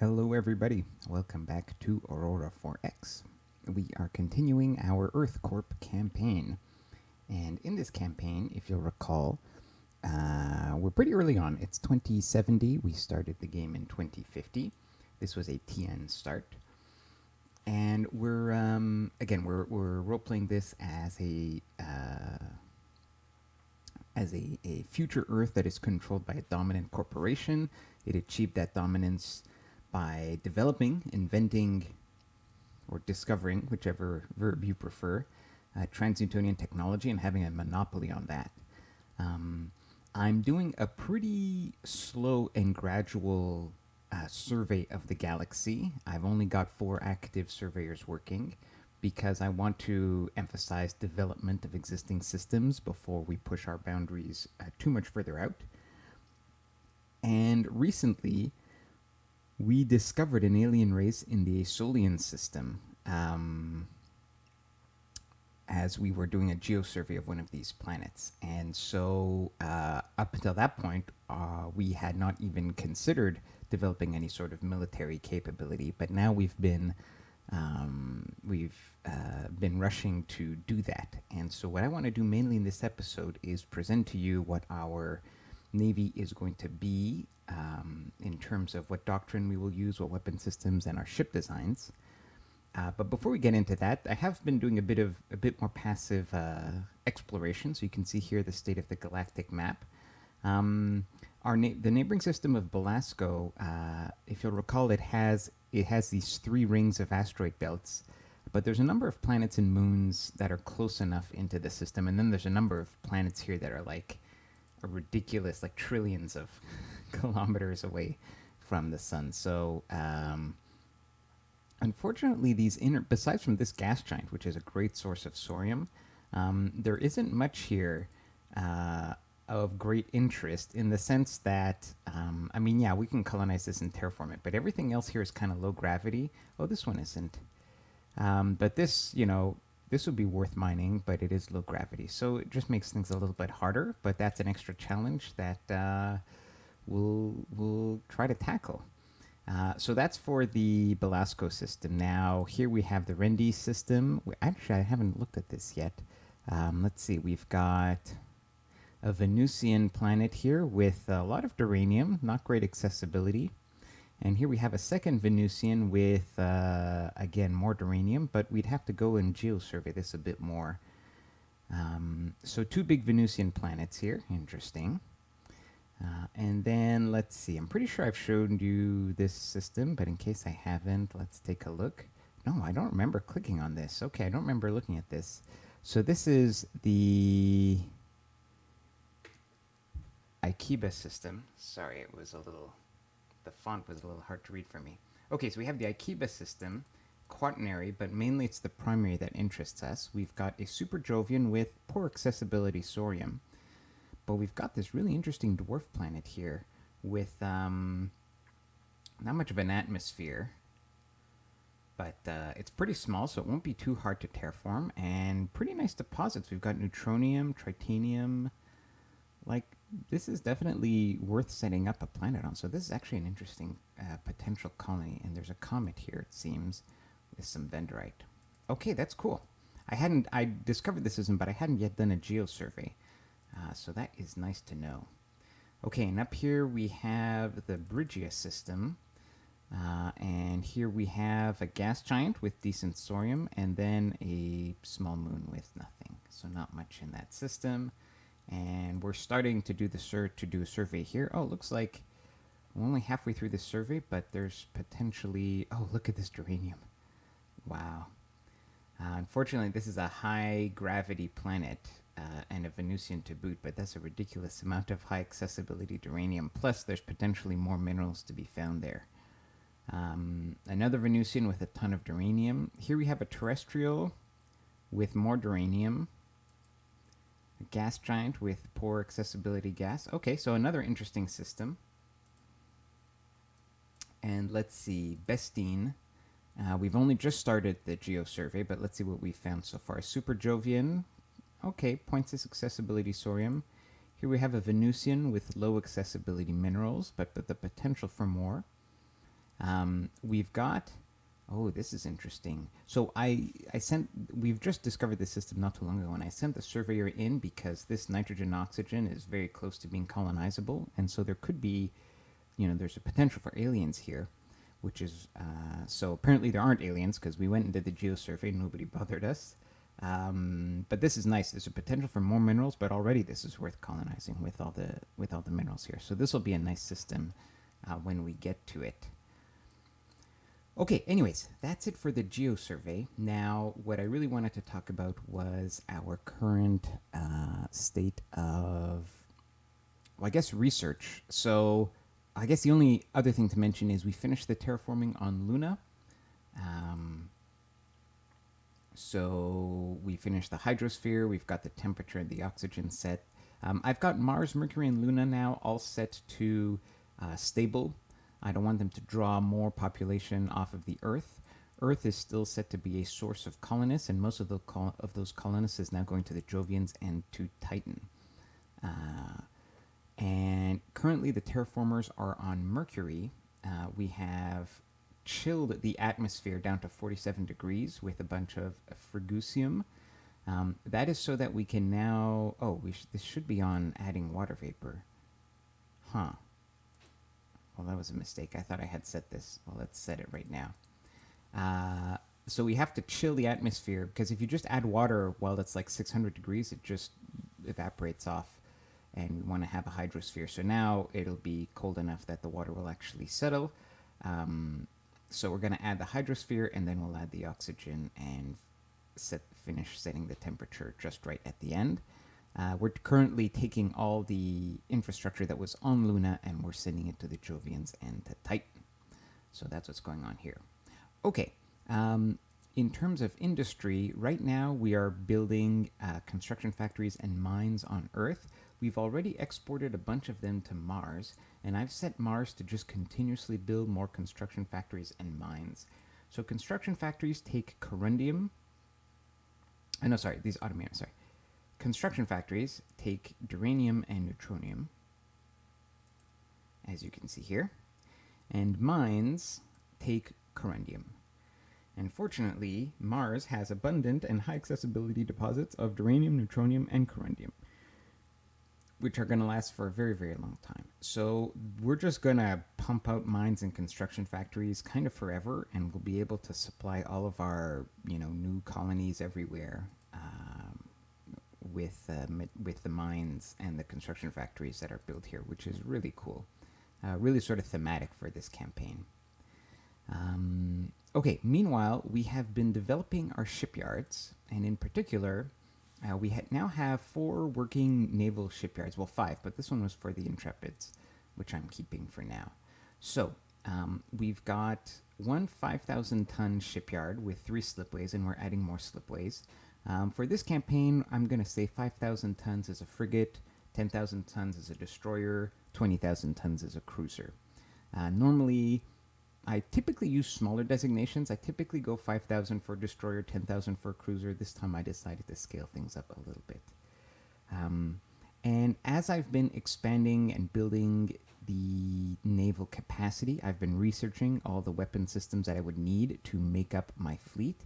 Hello everybody, welcome back to Aurora 4X. We are continuing our EarthCorp campaign. And in this campaign, if you'll recall, we're pretty early on. It's 2070. We started the game in 2050. This was a TN start. And we're, again, we're role-playing this as a future Earth that is controlled by a dominant corporation. It achieved that dominance by developing, inventing, or discovering, whichever verb you prefer, trans-Newtonian technology and having a monopoly on that. I'm doing a pretty slow and gradual survey of the galaxy. I've only got 4 active surveyors working because I want to emphasize development of existing systems before we push our boundaries too much further out. And recently, we discovered an alien race in the Solian system as we were doing a geosurvey of one of these planets. And so up until that point, we had not even considered developing any sort of military capability. But now we've been rushing to do that. And so what I want to do mainly in this episode is present to you what our Navy is going to be in terms of what doctrine we will use, what weapon systems, and our ship designs. But before we get into that, I have been doing a bit more passive exploration. So you can see here the state of the Galactic Map. The neighboring system of Belasco, if you'll recall, it has these 3 rings of asteroid belts. But there's a number of planets and moons that are close enough into the system, and then there's a number of planets here that are like a ridiculous, like trillions of kilometers away from the sun. So unfortunately, besides from this gas giant, which is a great source of thorium, there isn't much here of great interest in the sense that, we can colonize this and terraform it, but everything else here is kind of low gravity. Oh, this one isn't. But this, this would be worth mining, but it is low gravity. So it just makes things a little bit harder, but that's an extra challenge that we'll try to tackle. So that's for the Belasco system. Now, here we have the Rendi system. Actually, I haven't looked at this yet. Let's see. We've got a Venusian planet here with a lot of duranium, not great accessibility. And here we have a second Venusian with, again, more duranium, but we'd have to go and geosurvey this a bit more. So 2 big Venusian planets here. Interesting. And then, let's see. I'm pretty sure I've shown you this system, but in case I haven't, let's take a look. No, I don't remember clicking on this. Okay, I don't remember looking at this. So this is the Aikiba system. Sorry, the font was a little hard to read for me. Okay, so we have the Aikiba system, quaternary, but mainly it's the primary that interests us. We've got a super Jovian with poor accessibility thorium. But we've got this really interesting dwarf planet here with not much of an atmosphere, but it's pretty small, so it won't be too hard to terraform, and pretty nice deposits. We've got neutronium, tritanium. Like, this is definitely worth setting up a planet on. So this is actually an interesting potential colony, and there's a comet here, it seems, with some vendorite. Okay, that's cool. I discovered this system, but I hadn't yet done a geosurvey. So that is nice to know. Okay, and up here we have the Brygia system. And here we have a gas giant with decent thorium, and then a small moon with nothing. So not much in that system. And we're starting to do a survey here. Oh, it looks like we're only halfway through this survey, but there's potentially... Oh, look at this duranium. Wow. Unfortunately, this is a high-gravity planet. And a Venusian to boot, but that's a ridiculous amount of high accessibility duranium. Plus, there's potentially more minerals to be found there. Another Venusian with a ton of duranium. Here we have a terrestrial with more duranium. A gas giant with poor accessibility gas. Okay, so another interesting system. And let's see, Bestine. We've only just started the geosurvey, but let's see what we've found so far. Super Jovian. Okay, 0.6 accessibility thorium. Here we have a Venusian with low accessibility minerals, but the potential for more. We've got, oh, this is interesting. So we've just discovered this system not too long ago, and I sent the surveyor in because this nitrogen oxygen is very close to being colonizable, and so there could be, there's a potential for aliens here, which is, so apparently there aren't aliens because we went and did the geosurvey, nobody bothered us. But this is nice. There's a potential for more minerals, but already this is worth colonizing with all the minerals here. So this will be a nice system when we get to it. Okay, anyways, that's it for the geosurvey. Now, what I really wanted to talk about was our current state of, well, I guess research. So I guess the only other thing to mention is we finished the terraforming on Luna. So we finished the hydrosphere. We've got the temperature and the oxygen set. I've got Mars, Mercury, and Luna now all set to stable. I don't want them to draw more population off of the Earth. Earth is still set to be a source of colonists, and most of those colonists is now going to the Jovians and to Titan. And currently the terraformers are on Mercury. We have chilled the atmosphere down to 47 degrees with a bunch of frigusium. That is so that we can now... Oh, this should be on adding water vapor. Huh. Well, that was a mistake. I thought I had set this. Well, let's set it right now. So we have to chill the atmosphere, because if you just add water while it's like 600 degrees, it just evaporates off. And we want to have a hydrosphere. So now it'll be cold enough that the water will actually settle. So we're going to add the hydrosphere, and then we'll add the oxygen and finish setting the temperature just right at the end. We're currently taking all the infrastructure that was on Luna, and we're sending it to the Jovians and to Titan. So that's what's going on here. Okay. In terms of industry, right now we are building construction factories and mines on Earth. We've already exported a bunch of them to Mars, and I've set Mars to just continuously build more construction factories and mines. So construction factories take corundium. These automators, sorry. Construction factories take duranium and neutronium, as you can see here, and mines take corundium. And fortunately, Mars has abundant and high accessibility deposits of duranium, neutronium, and corundium, which are going to last for a very, very long time. So we're just going to pump out mines and construction factories kind of forever, and we'll be able to supply all of our, new colonies everywhere with the mines and the construction factories that are built here, which is really cool. Really sort of thematic for this campaign. Okay, meanwhile, we have been developing our shipyards, and in particular, we now have 4 working naval shipyards. Well, 5, but this one was for the Intrepids, which I'm keeping for now. So, we've got one 5,000-ton shipyard with 3 slipways, and we're adding more slipways. For this campaign, I'm going to say 5,000 tons as a frigate, 10,000 tons as a destroyer, 20,000 tons as a cruiser. Normally, I typically use smaller designations. I typically go 5,000 for a destroyer, 10,000 for a cruiser. This time I decided to scale things up a little bit. And as I've been expanding and building the naval capacity, I've been researching all the weapon systems that I would need to make up my fleet.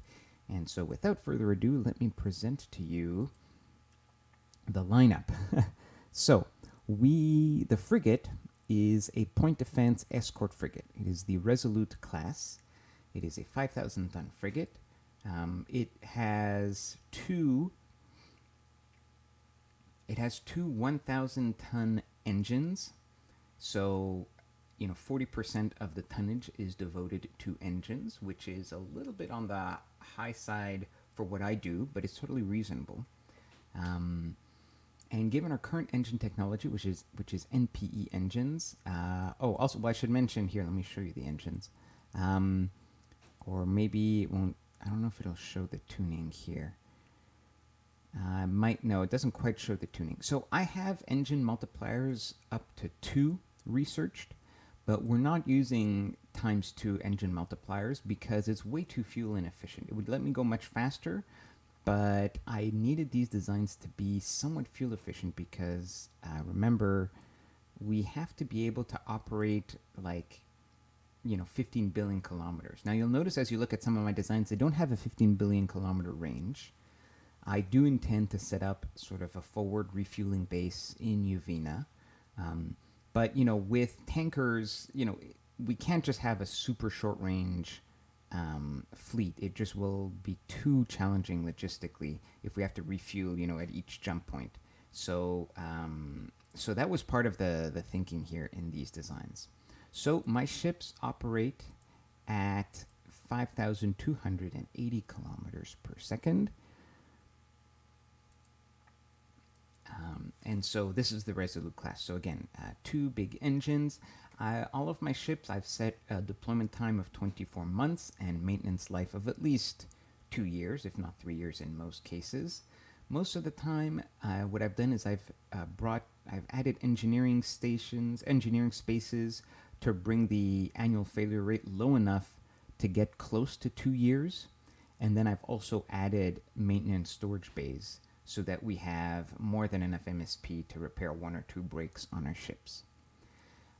And so without further ado, let me present to you the lineup. So the frigate is a point defense escort frigate. It is the Resolute class. It is a 5,000-ton frigate. It has two 1,000-ton engines. So, 40% of the tonnage is devoted to engines, which is a little bit on the high side for what I do, but it's totally reasonable. And given our current engine technology, which is NPE engines, also, I should mention here, let me show you the engines. Or maybe it won't, I don't know if it'll show the tuning here. No, it doesn't quite show the tuning. So I have engine multipliers up to 2 researched, but we're not using ×2 engine multipliers because it's way too fuel inefficient. It would let me go much faster, but I needed these designs to be somewhat fuel efficient because, remember, we have to be able to operate 15 billion kilometers. Now you'll notice as you look at some of my designs, they don't have a 15 billion kilometer range. I do intend to set up sort of a forward refueling base in Uvina. But, with tankers, we can't just have a super short range fleet. It just will be too challenging logistically if we have to refuel, at each jump point. So, so that was part of the thinking here in these designs. So my ships operate at 5,280 kilometers per second. And so this is the Resolute class. So again, 2 big engines. All of my ships, I've set a deployment time of 24 months and maintenance life of at least 2 years, if not 3 years in most cases. Most of the time, what I've done is I've added engineering spaces to bring the annual failure rate low enough to get close to 2 years. And then I've also added maintenance storage bays so that we have more than enough MSP to repair 1 or 2 breaks on our ships.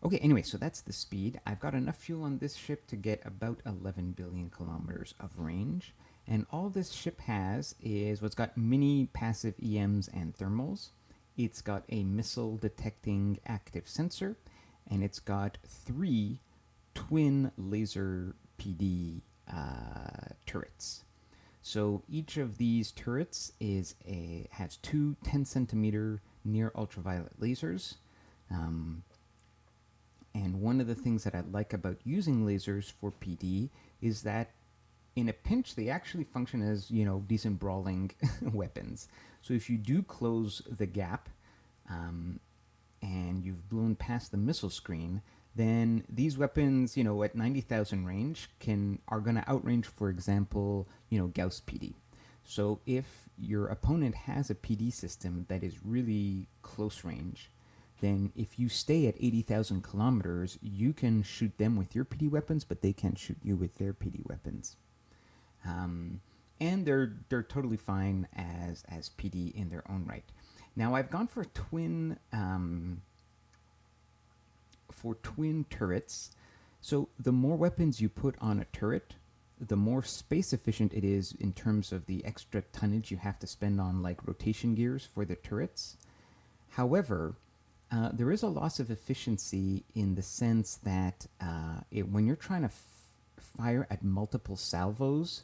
Okay, anyway, so that's the speed. I've got enough fuel on this ship to get about 11 billion kilometers of range. And all this ship has is what's got mini passive EMs and thermals. It's got a missile detecting active sensor, and it's got 3 twin laser PD turrets. So each of these turrets has 2 10-centimeter near ultraviolet lasers. And one of the things that I like about using lasers for PD is that in a pinch, they actually function as, decent brawling weapons. So if you do close the gap and you've blown past the missile screen, then these weapons, at 90,000 range are going to outrange, for example, Gauss PD. So if your opponent has a PD system that is really close range, then if you stay at 80,000 kilometers, you can shoot them with your PD weapons, but they can't shoot you with their PD weapons. And they're totally fine as PD in their own right. Now I've gone for twin turrets. So the more weapons you put on a turret, the more space efficient it is in terms of the extra tonnage you have to spend on like rotation gears for the turrets. However, there is a loss of efficiency in the sense that when you're trying to fire at multiple salvos,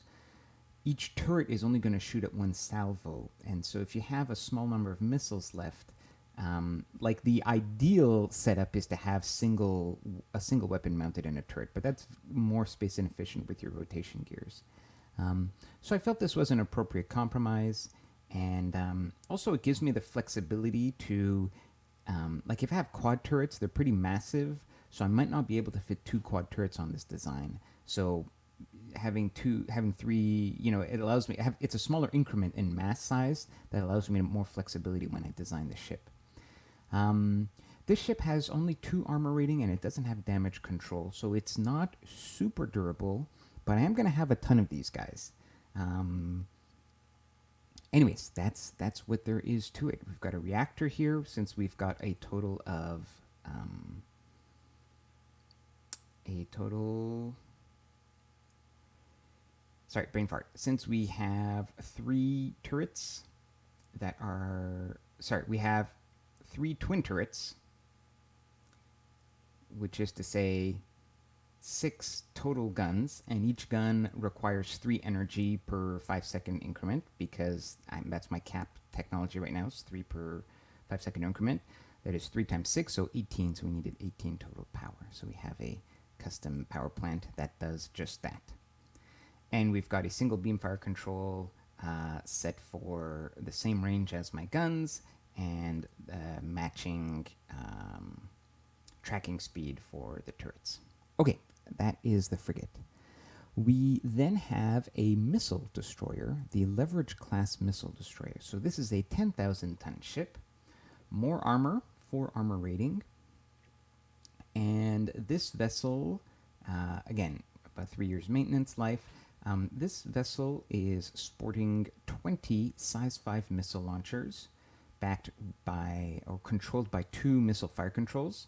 each turret is only going to shoot at 1 salvo. And so if you have a small number of missiles left, like the ideal setup is to have a single weapon mounted in a turret, but that's more space inefficient with your rotation gears. So I felt this was an appropriate compromise, and also it gives me the flexibility to, like if I have quad turrets, they're pretty massive, so I might not be able to fit 2 quad turrets on this design. So having 3, it allows me, it's a smaller increment in mass size that allows me more flexibility when I design the ship. This ship has only 2 armor rating and it doesn't have damage control, so it's not super durable, but I am going to have a ton of these guys. Anyways, that's what there is to it. We've got a reactor here, since we've got a total of sorry, brain fart. Since we have 3 turrets that are, we have 3 twin turrets, which is to say 6 total guns, and each gun requires 3 energy per 5-second increment, because that's my cap technology right now, is 3 per 5-second increment. That is 3 times 6, so 18, so we needed 18 total power. So we have a custom power plant that does just that. And we've got a single beam fire control set for the same range as my guns, and matching tracking speed for the turrets. Okay, that is the frigate. We then have a missile destroyer, the Leverage class missile destroyer. So this is a 10,000 ton ship, more armor, 4 armor rating, and this vessel, again, about 3 years maintenance life. This vessel is sporting 20 size 5 missile launchers, backed by or controlled by 2 missile fire controls.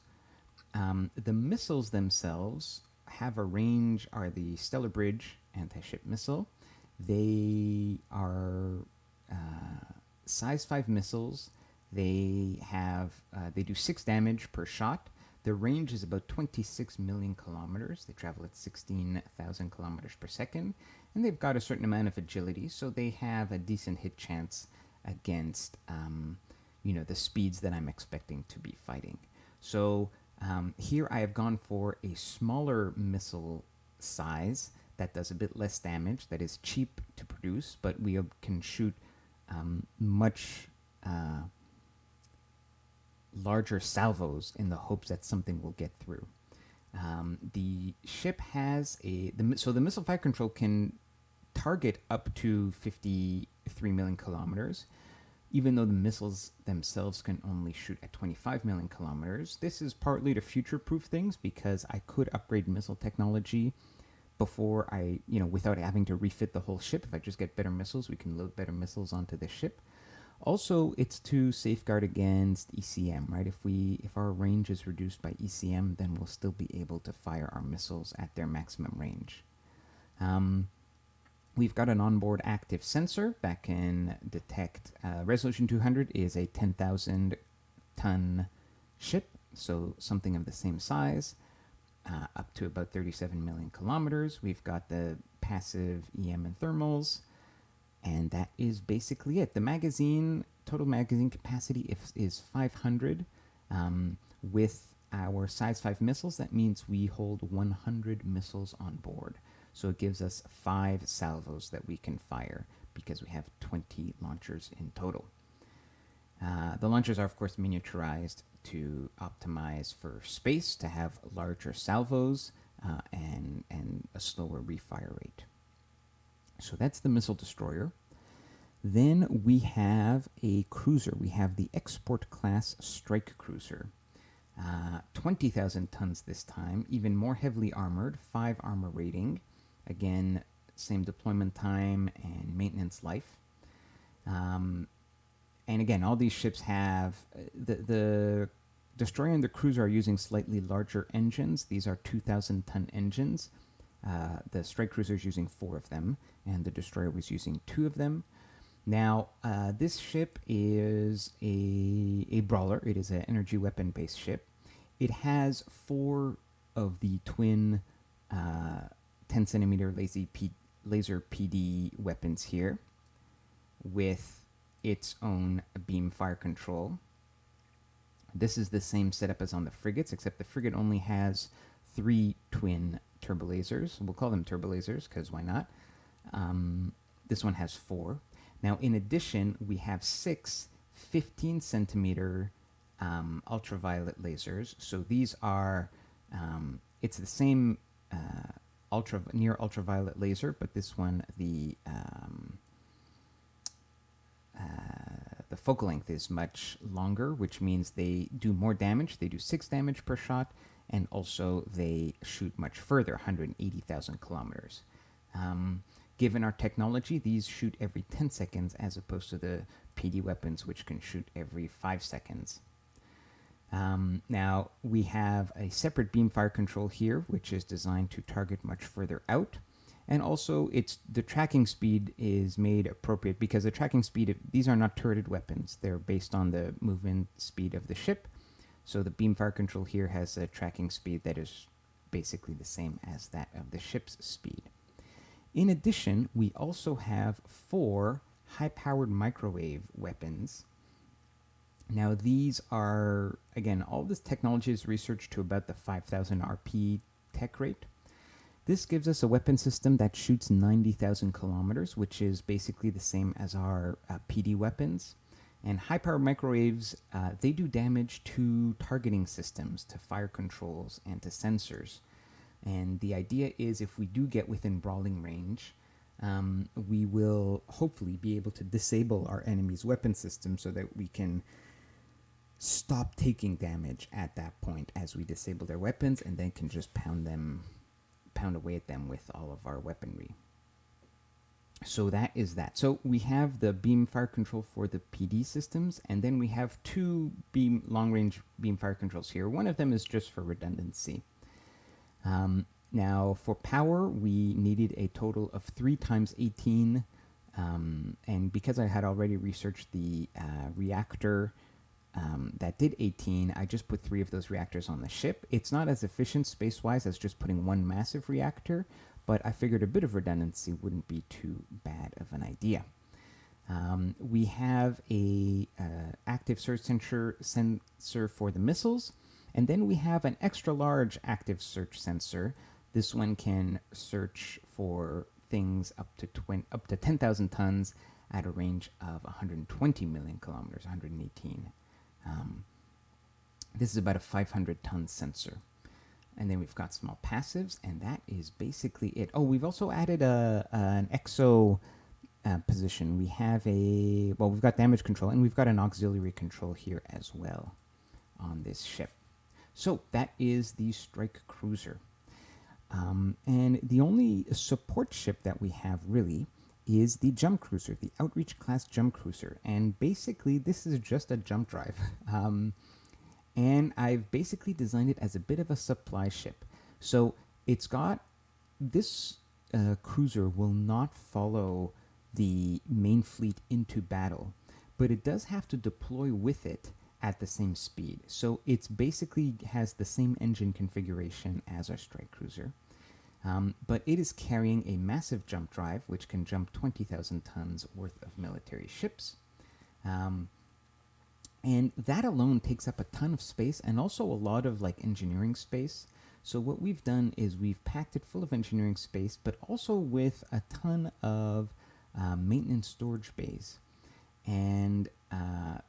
The missiles themselves have a range are the Stellar Bridge anti-ship missile. They are size 5 missiles. They do 6 damage per shot. Their range is about 26 million kilometers. They travel at 16,000 kilometers per second, and they've got a certain amount of agility, so they have a decent hit chance against the speeds that I'm expecting to be fighting. So here I have gone for a smaller missile size that does a bit less damage, that is cheap to produce, but we can shoot much larger salvos in the hopes that something will get through. The ship has so the missile fire control can target up to 53 million kilometers, even though the missiles themselves can only shoot at 25 million kilometers. This is partly to future-proof things, because I could upgrade missile technology before without having to refit the whole ship. If I just get better missiles, we can load better missiles onto the ship. Also, it's to safeguard against ECM, right? If our range is reduced by ECM, then we'll still be able to fire our missiles at their maximum range. We've got an onboard active sensor that can detect. Resolution 200 is a 10,000 ton ship, so something of the same size, up to about 37 million kilometers. We've got the passive EM and thermals, and that is basically it. The total magazine capacity is 500. With our size 5 missiles, that means we hold 100 missiles on board. So it gives us 5 salvos that we can fire, because we have 20 launchers in total. The launchers are, of course, miniaturized to optimize for space, to have larger salvos and a slower refire rate. So that's the missile destroyer. Then we have a cruiser. We have the export class strike cruiser. 20,000 tons this time, even more heavily armored, 5 armor rating. Again, same deployment time and maintenance life. And again, all these ships have the destroyer and the cruiser are using slightly larger engines. These are 2,000 ton engines. The strike cruiser is using 4 of them, and the destroyer was using 2 of them. Now, this ship is a brawler. It is an energy weapon based ship. It has 4 of the twin 10 centimeter laser PD weapons here, with its own beam fire control. This is the same setup as on the frigates, except the frigate only has 3 twin turbolasers. We'll call them turbolasers, because why not? This one has 4. Now, in addition, we have 6 15 centimeter ultraviolet lasers. So these are, it's the same near ultraviolet laser, but this one, the focal length is much longer, which means they do more damage. They do 6 damage per shot, and also they shoot much further, 180,000 kilometers. Given our technology, these shoot every 10 seconds, as opposed to the PD weapons, which can shoot every 5 seconds. Now, we have a separate beam fire control here, which is designed to target much further out. And also, the tracking speed is made appropriate, because the tracking speed, these are not turreted weapons. They're based on the movement speed of the ship. So the beam fire control here has a tracking speed that is basically the same as that of the ship's speed. In addition, we also have 4 high-powered microwave weapons. Now, these are, again, all this technology is researched to about the 5,000 RP tech rate. This gives us a weapon system that shoots 90,000 kilometers, which is basically the same as our PD weapons. And high-powered microwaves, they do damage to targeting systems, to fire controls, and to sensors. And the idea is, if we do get within brawling range, we will hopefully be able to disable our enemy's weapon system, so that we can stop taking damage at that point as we disable their weapons, and then can just pound away at them with all of our weaponry. So that is that. So we have the beam fire control for the PD systems, and then we have 2 long-range beam fire controls here. One of them is just for redundancy. Now, for power, we needed a total of 3 times 18. And because I had already researched the reactor that did 18, I just put 3 of those reactors on the ship. It's not as efficient space-wise as just putting one massive reactor, but I figured a bit of redundancy wouldn't be too bad of an idea. We have a active search sensor for the missiles, and then we have an extra large active search sensor. This one can search for things up to 10,000 tons at a range of 120 million kilometers, 118. This is about a 500-ton sensor. And then we've got small passives, and that is basically it. Oh, we've also added an exo position. We have we've got damage control, and we've got an auxiliary control here as well on this ship. So that is the strike cruiser. And the only support ship that we have really is the jump cruiser, the Outreach class jump cruiser. And basically, this is just a jump drive. And I've basically designed it as a bit of a supply ship. So it's got this cruiser will not follow the main fleet into battle, but it does have to deploy with it at the same speed. So it's basically has the same engine configuration as our strike cruiser. But it is carrying a massive jump drive, which can jump 20,000 tons worth of military ships. And that alone takes up a ton of space and also a lot of engineering space. So what we've done is we've packed it full of engineering space, but also with a ton of maintenance storage bays. And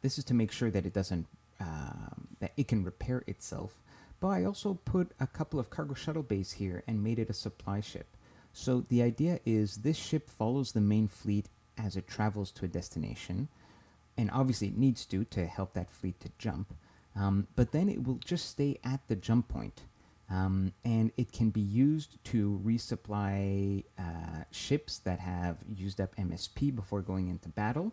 this is to make sure that it doesn't, that it can repair itself. But I also put a couple of cargo shuttle bays here and made it a supply ship. So the idea is this ship follows the main fleet as it travels to a destination. And obviously it needs to help that fleet to jump. But then it will just stay at the jump point. And it can be used to resupply ships that have used up MSP before going into battle.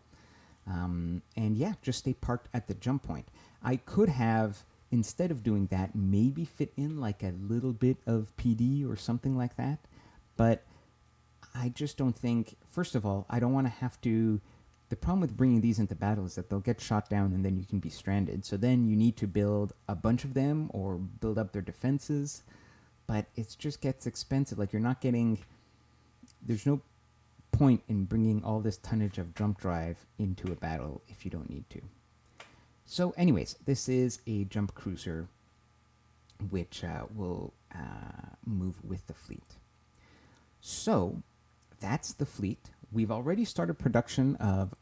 And yeah, just stay parked at the jump point. I could have, instead of doing that, maybe fit in a little bit of PD or something like that. But I just don't think, first of all, I don't want to have to. The problem with bringing these into battle is that they'll get shot down and then you can be stranded. So then you need to build a bunch of them or build up their defenses. But it just gets expensive. You're not getting. There's no point in bringing all this tonnage of jump drive into a battle if you don't need to. So anyways, this is a jump cruiser which will move with the fleet. So that's the fleet. We've already started production of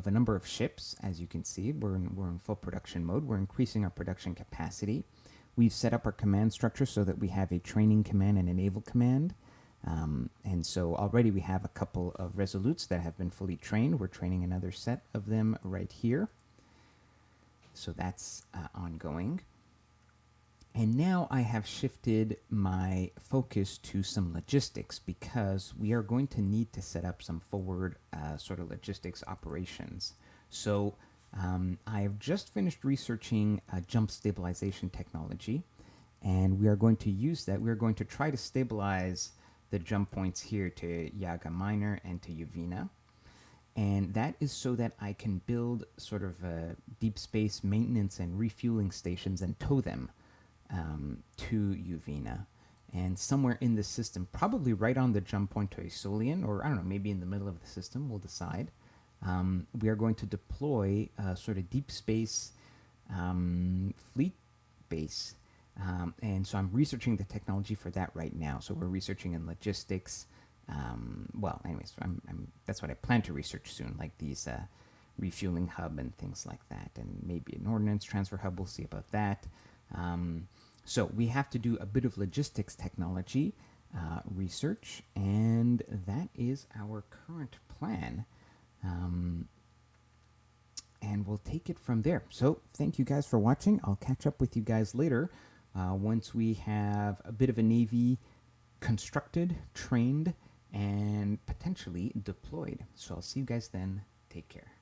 a number of ships. As you can see, we're in full production mode. We're increasing our production capacity. We've set up our command structure so that we have a training command and a naval command. And so already we have a couple of Resolutes that have been fully trained. We're training another set of them right here. So that's ongoing. And now I have shifted my focus to some logistics because we are going to need to set up some forward sort of logistics operations. So I have just finished researching jump stabilization technology, and we are going to use that. We're going to try to stabilize the jump points here to Yaga Minor and to Uvina. And that is so that I can build sort of deep space maintenance and refueling stations and tow them to Uvina. And somewhere in the system, probably right on the jump point to Aeolian, or I don't know, maybe in the middle of the system, we'll decide. We are going to deploy a sort of deep space fleet base. And so I'm researching the technology for that right now. So we're researching in logistics. Well, anyways, that's what I plan to research soon, like these refueling hub and things like that, and maybe an ordnance transfer hub. We'll see about that. So we have to do a bit of logistics technology research, and that is our current plan. And we'll take it from there. So thank you guys for watching. I'll catch up with you guys later once we have a bit of a Navy constructed, trained, and potentially deployed. So I'll see you guys then. Take care.